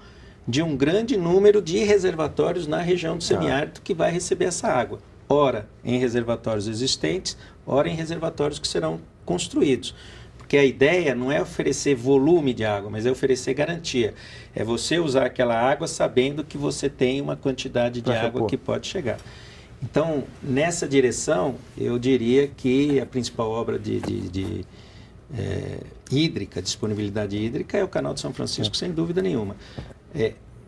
de um grande número de reservatórios na região do semiárido que vai receber essa água. Ora em reservatórios existentes, ora em reservatórios que serão construídos. Porque a ideia não é oferecer volume de água, mas é oferecer garantia. É você usar aquela água sabendo que você tem uma quantidade de água que pode chegar. Então, nessa direção, eu diria que a principal obra hídrica, disponibilidade hídrica, é o Canal de São Francisco, sem dúvida nenhuma.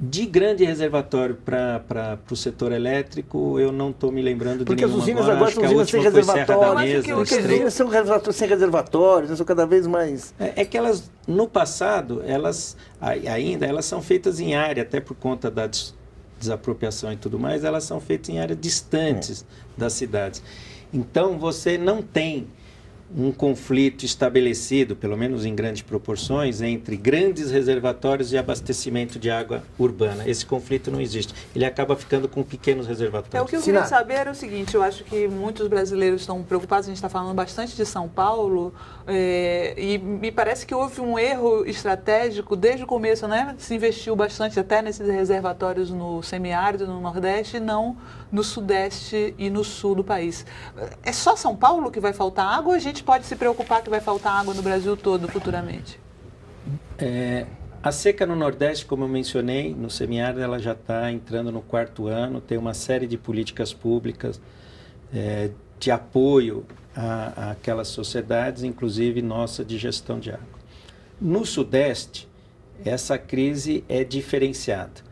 De grande reservatório para o setor elétrico, eu não estou me lembrando de nenhuma. Porque as usinas agora são usinas sem reservatórios. Porque as usinas são sem reservatórios, são cada vez mais... É que elas, no passado, elas são feitas em área, até por conta da desapropriação e tudo mais, elas são feitas em áreas distantes das cidades. Então, você não tem um conflito estabelecido, pelo menos em grandes proporções, entre grandes reservatórios e abastecimento de água urbana. Esse conflito não existe. Ele acaba ficando com pequenos reservatórios. O que eu queria saber era o seguinte, eu acho que muitos brasileiros estão preocupados, a gente está falando bastante de São Paulo, e me parece que houve um erro estratégico desde o começo, né? Se investiu bastante até nesses reservatórios no semiárido, no Nordeste, e não no Sudeste e no Sul do país. É só São Paulo que vai faltar água ou a gente pode se preocupar que vai faltar água no Brasil todo futuramente? A seca no Nordeste, como eu mencionei, no semiárido ela já está entrando no 4º ano, tem uma série de políticas públicas de apoio àquelas sociedades, inclusive nossa de gestão de água. No Sudeste, essa crise é diferenciada.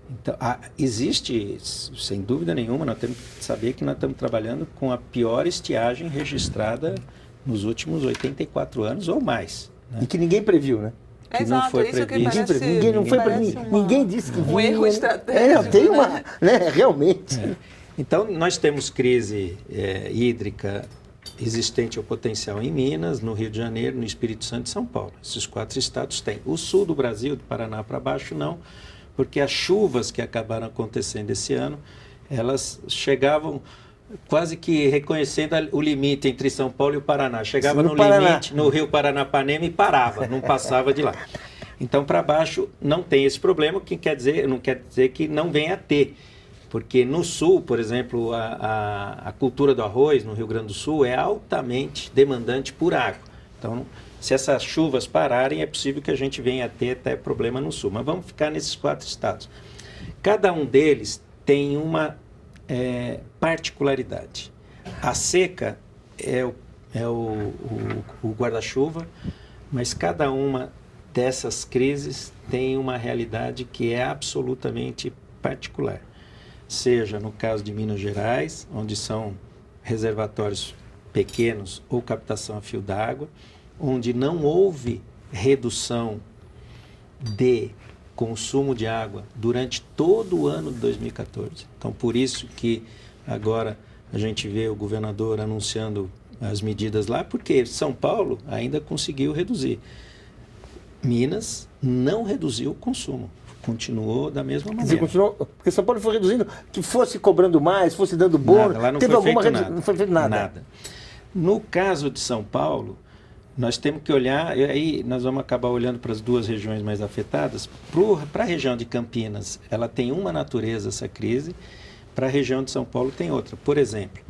Então, existe, sem dúvida nenhuma, nós temos que saber que nós estamos trabalhando com a pior estiagem registrada nos últimos 84 anos ou mais. Né? E que ninguém previu, né? Que não foi previsto. Ninguém disse que um erro estratégico. Tem uma, né? Realmente. Então, nós temos crise hídrica existente ou potencial em Minas, no Rio de Janeiro, no Espírito Santo e São Paulo. Esses 4 estados têm. O sul do Brasil, do Paraná para baixo, não, porque as chuvas que acabaram acontecendo esse ano, elas chegavam quase que reconhecendo o limite entre São Paulo e o Paraná. Chegava no limite, no Rio Paranapanema e parava, não passava de lá. Então, para baixo, não tem esse problema, que não quer dizer que não venha a ter. Porque no sul, por exemplo, a cultura do arroz, no Rio Grande do Sul, é altamente demandante por água. Então, se essas chuvas pararem, é possível que a gente venha a ter até problema no sul. Mas vamos ficar nesses 4 estados. Cada um deles tem uma particularidade. A seca é o guarda-chuva, mas cada uma dessas crises tem uma realidade que é absolutamente particular. Seja no caso de Minas Gerais, onde são reservatórios pequenos ou captação a fio d'água, onde não houve redução de consumo de água durante todo o ano de 2014. Então, por isso que agora a gente vê o governador anunciando as medidas lá, porque São Paulo ainda conseguiu reduzir. Minas não reduziu o consumo, continuou da mesma maneira. Porque São Paulo foi reduzindo, que fosse cobrando mais, fosse dando bônus. Nada, lá não teve foi alguma feito redução, nada. não foi feito nada. No caso de São Paulo, nós temos que olhar, e aí nós vamos acabar olhando para as 2 regiões mais afetadas. Para a região de Campinas, ela tem uma natureza, essa crise, para a região de São Paulo tem outra. Por exemplo,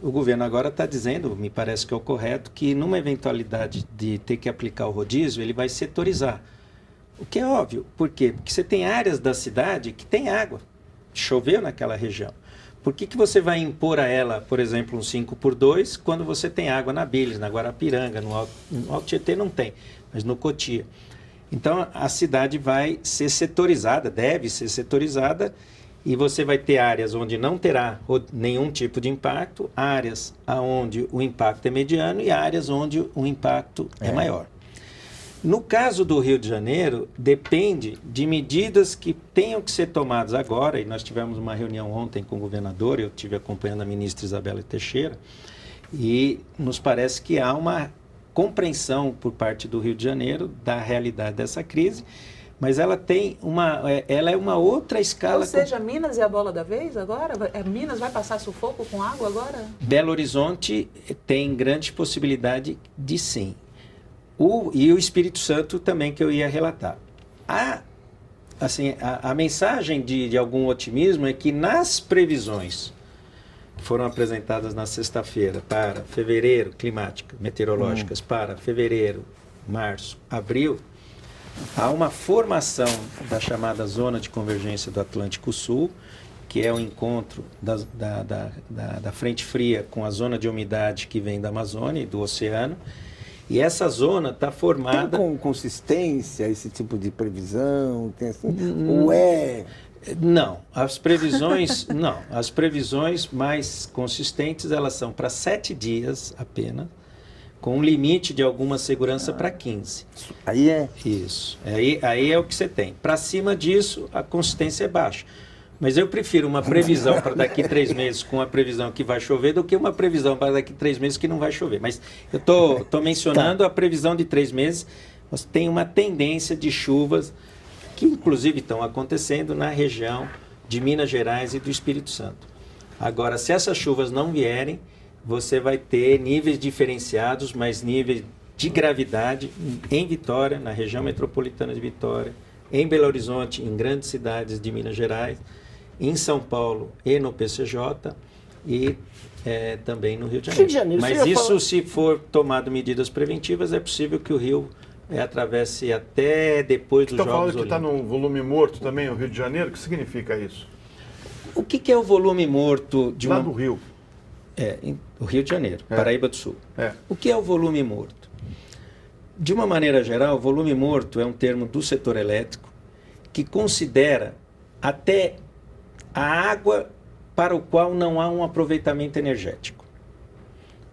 o governo agora está dizendo, me parece que é o correto, que numa eventualidade de ter que aplicar o rodízio, ele vai setorizar. O que é óbvio. Por quê? Porque você tem áreas da cidade que tem água. Choveu naquela região. Por que você vai impor a ela, por exemplo, um 5x2, quando você tem água na Biles, na Guarapiranga, no Alto Tietê não tem, mas no Cotia. Então, a cidade vai ser setorizada, deve ser setorizada, e você vai ter áreas onde não terá nenhum tipo de impacto, áreas onde o impacto é mediano e áreas onde o impacto é maior. No caso do Rio de Janeiro, depende de medidas que tenham que ser tomadas agora, e nós tivemos uma reunião ontem com o governador, eu estive acompanhando a ministra Isabela Teixeira, e nos parece que há uma compreensão por parte do Rio de Janeiro da realidade dessa crise, mas ela é uma outra escala. Ou seja, Minas é a bola da vez agora? Minas vai passar sufoco com água agora? Belo Horizonte tem grande possibilidade de sim. E o Espírito Santo também, que eu ia relatar. A mensagem de algum otimismo é que nas previsões que foram apresentadas na sexta-feira para fevereiro, meteorológicas, para fevereiro, março, abril, há uma formação da chamada Zona de Convergência do Atlântico Sul, que é o encontro da frente fria com a zona de umidade que vem da Amazônia e do oceano. E essa zona está formada... Tem com consistência esse tipo de previsão? Tem assim? Não, as previsões não. As previsões mais consistentes, elas são para 7 dias apenas, com um limite de alguma segurança para 15. Aí é? Isso. Aí é o que você tem. Para cima disso, a consistência é baixa. Mas eu prefiro uma previsão para daqui 3 meses com a previsão que vai chover do que uma previsão para daqui 3 meses que não vai chover. Mas eu estou mencionando a previsão de 3 meses. Você tem uma tendência de chuvas que, inclusive, estão acontecendo na região de Minas Gerais e do Espírito Santo. Agora, se essas chuvas não vierem, você vai ter níveis diferenciados, mas níveis de gravidade em Vitória, na região metropolitana de Vitória, em Belo Horizonte, em grandes cidades de Minas Gerais, em São Paulo e no PCJ e também no Rio de Janeiro. Rio de Janeiro, mas isso, se for tomado medidas preventivas, é possível que o Rio atravesse até depois dos Jogos Olímpicos. Você está falando que está no volume morto também, o Rio de Janeiro? O que significa isso? O que é o volume morto de Lá do Rio. O Rio de Janeiro, Paraíba do Sul. É. O que é o volume morto? De uma maneira geral, o volume morto é um termo do setor elétrico que considera até a água para o qual não há um aproveitamento energético.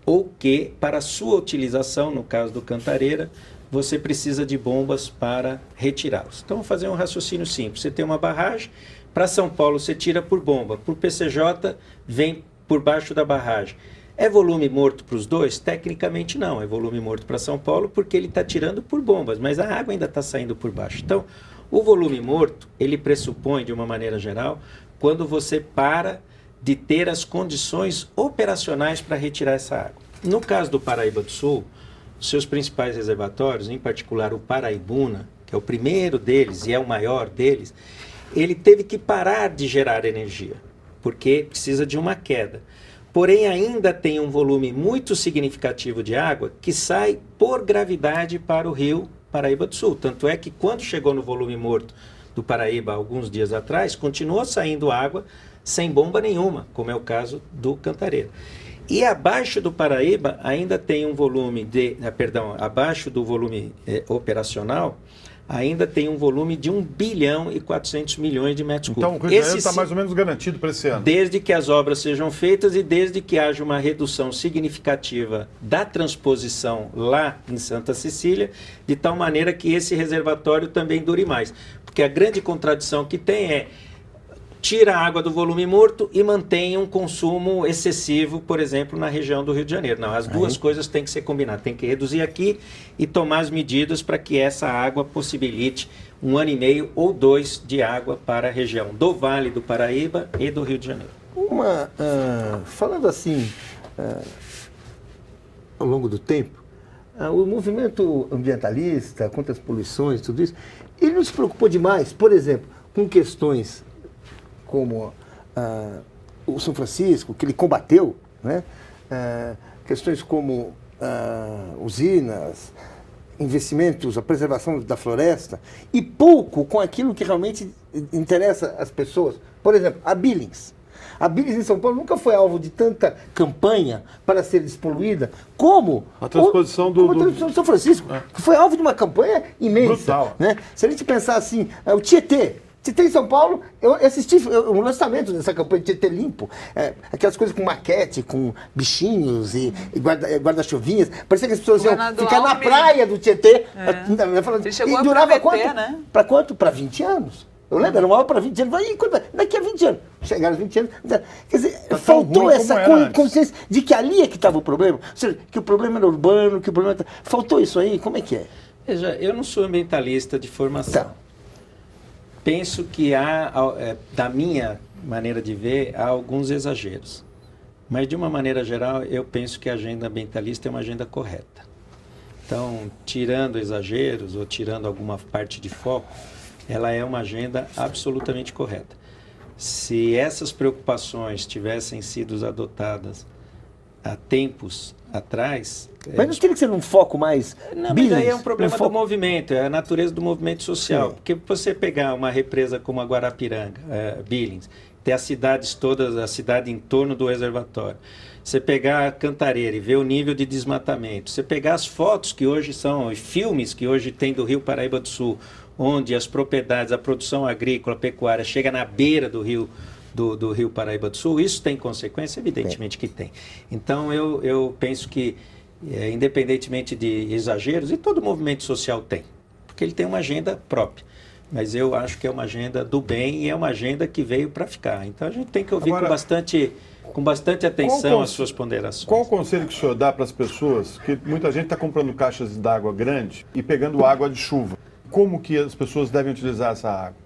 Ou que, para sua utilização, no caso do Cantareira, você precisa de bombas para retirá-los. Então, vamos fazer um raciocínio simples. Você tem uma barragem, para São Paulo você tira por bomba, para o PCJ vem por baixo da barragem. É volume morto para os dois? Tecnicamente não, é volume morto para São Paulo porque ele está tirando por bombas, mas a água ainda está saindo por baixo. Então, o volume morto, ele pressupõe, de uma maneira geral, quando você para de ter as condições operacionais para retirar essa água. No caso do Paraíba do Sul, seus principais reservatórios, em particular o Paraibuna, que é o primeiro deles e é o maior deles, ele teve que parar de gerar energia, porque precisa de uma queda. Porém, ainda tem um volume muito significativo de água que sai por gravidade para o rio Paraíba do Sul. Tanto é que quando chegou no volume morto do Paraíba, alguns dias atrás, continuou saindo água sem bomba nenhuma, como é o caso do Cantareira. E abaixo do Paraíba ainda tem um volume abaixo do volume operacional, ainda tem um volume de 1 bilhão e 400 milhões de metros cúbicos. Então o Rio de Janeiro está mais ou menos garantido para esse ano. Desde que as obras sejam feitas e desde que haja uma redução significativa da transposição lá em Santa Cecília, de tal maneira que esse reservatório também dure mais. Porque a grande contradição que tem é tira a água do volume morto e mantém um consumo excessivo, por exemplo, na região do Rio de Janeiro. Não, as duas coisas têm que ser combinadas. Tem que reduzir aqui e tomar as medidas para que essa água possibilite 1 ano e meio ou 2 de água para a região do Vale do Paraíba e do Rio de Janeiro. Falando assim, ao longo do tempo, o movimento ambientalista contra as poluições, tudo isso, ele não se preocupou demais, por exemplo, com questões como o São Francisco, que ele combateu, né? Questões como usinas, investimentos, a preservação da floresta, e pouco com aquilo que realmente interessa as pessoas. Por exemplo, a Billings. A Billings em São Paulo nunca foi alvo de tanta campanha para ser despoluída como a transposição do São Francisco, que foi alvo de uma campanha imensa. Brutal. Né? Se a gente pensar assim, o Tietê em São Paulo, eu assisti o lançamento dessa campanha de Tietê Limpo, aquelas coisas com maquete, com bichinhos e guarda-chuvinhas, parecia que as pessoas iam ficar na praia do Tietê. Ele chegou e durava a prometer, quanto? Né? Para quanto? Para 20 anos. Eu lembro, era uma aula para 20 anos. Daqui a 20 anos. Chegaram os 20 anos. Quer dizer, faltou essa consciência de que ali é que estava o problema. Ou seja, que o problema era urbano, que o problema... Faltou isso aí? Como é que é? Veja, eu não sou ambientalista de formação. Tá. Penso que há, da minha maneira de ver, há alguns exageros. Mas, de uma maneira geral, eu penso que a agenda ambientalista é uma agenda correta. Então, tirando exageros ou tirando alguma parte de foco, ela é uma agenda absolutamente correta. Se essas preocupações tivessem sido adotadas há tempos atrás... Mas não teria que ser um foco mais... Não, mas aí é um problema do movimento, é a natureza do movimento social. Sim. Porque você pegar uma represa como a Guarapiranga, Billings, ter as cidades todas, a cidade em torno do reservatório, você pegar a Cantareira e ver o nível de desmatamento, você pegar as fotos que hoje são, os filmes que hoje tem do Rio Paraíba do Sul, onde as propriedades, a produção agrícola, pecuária, chega na beira do rio, do Rio Paraíba do Sul, isso tem consequência? Evidentemente que tem. Então, eu penso que, independentemente de exageros, e todo movimento social tem, porque ele tem uma agenda própria. mas eu acho que é uma agenda do bem e é uma agenda que veio para ficar. Então a gente tem que ouvir Agora, com bastante atenção as suas ponderações. Qual o conselho que o senhor dá para as pessoas, que muita gente está comprando caixas d'água grande e pegando água de chuva? Como que as pessoas devem utilizar essa água?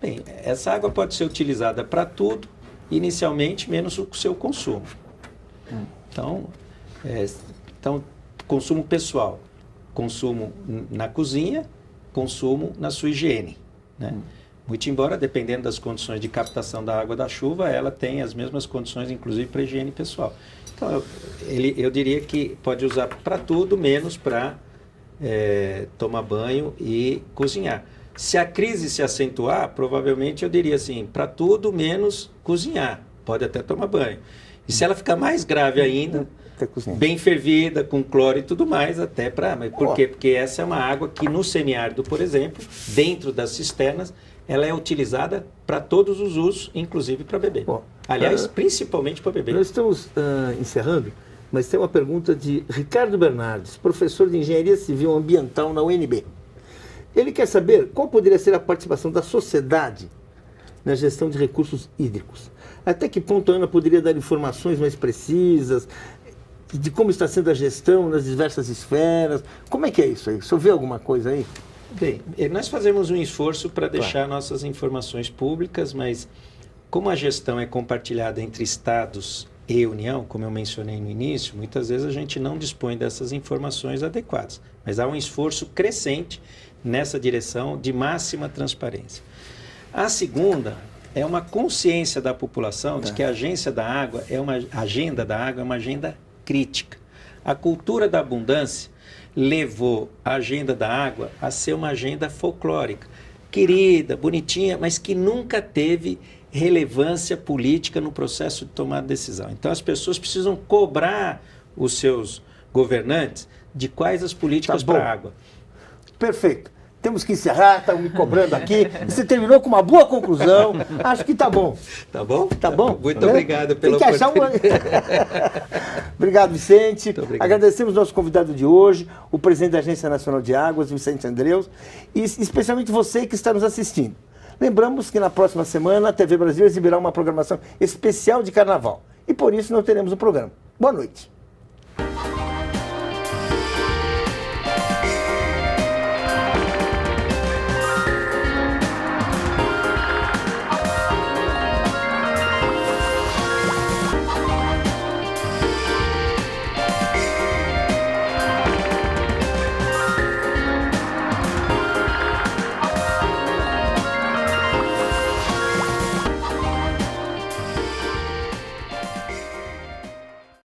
Bem, essa água pode ser utilizada para tudo, inicialmente, menos o seu consumo. Então, consumo pessoal, consumo na cozinha, consumo na sua higiene, né? Muito embora, dependendo das condições de captação da água da chuva, ela tem as mesmas condições, inclusive, para higiene pessoal. Então, eu diria que pode usar para tudo, menos para tomar banho e cozinhar. Se a crise se acentuar, provavelmente eu diria assim, para tudo, menos cozinhar. Pode até tomar banho. E se ela ficar mais grave ainda, bem fervida, com cloro e tudo mais, até para... Mas por quê? Porque essa é uma água que no semiárido, por exemplo, dentro das cisternas, ela é utilizada para todos os usos, inclusive para beber. Aliás, principalmente para beber. Nós estamos encerrando, mas tem uma pergunta de Ricardo Bernardes, professor de Engenharia Civil Ambiental na UNB. Ele quer saber qual poderia ser a participação da sociedade na gestão de recursos hídricos. Até que ponto a Ana poderia dar informações mais precisas de como está sendo a gestão nas diversas esferas? Como é que é isso aí? O senhor vê alguma coisa aí? Bem, nós fazemos um esforço para deixar nossas informações públicas, mas como a gestão é compartilhada entre estados e União, como eu mencionei no início, muitas vezes a gente não dispõe dessas informações adequadas. Mas há um esforço crescente nessa direção de máxima transparência. A segunda é uma consciência da população de que a agenda da água é uma agenda crítica. A cultura da abundância levou a agenda da água a ser uma agenda folclórica, querida, bonitinha, mas que nunca teve relevância política no processo de tomar decisão. Então as pessoas precisam cobrar os seus governantes de quais as políticas para a água. Perfeito. Temos que encerrar, estão me cobrando aqui. Você terminou com uma boa conclusão. Acho que tá bom. Tá bom? Tá bom? Muito obrigado pela oportunidade. Obrigado, Vicente. Obrigado. Agradecemos nosso convidado de hoje, o presidente da Agência Nacional de Águas, Vicente Andreus, e especialmente você que está nos assistindo. Lembramos que na próxima semana a TV Brasil exibirá uma programação especial de carnaval. E por isso não teremos o programa. Boa noite.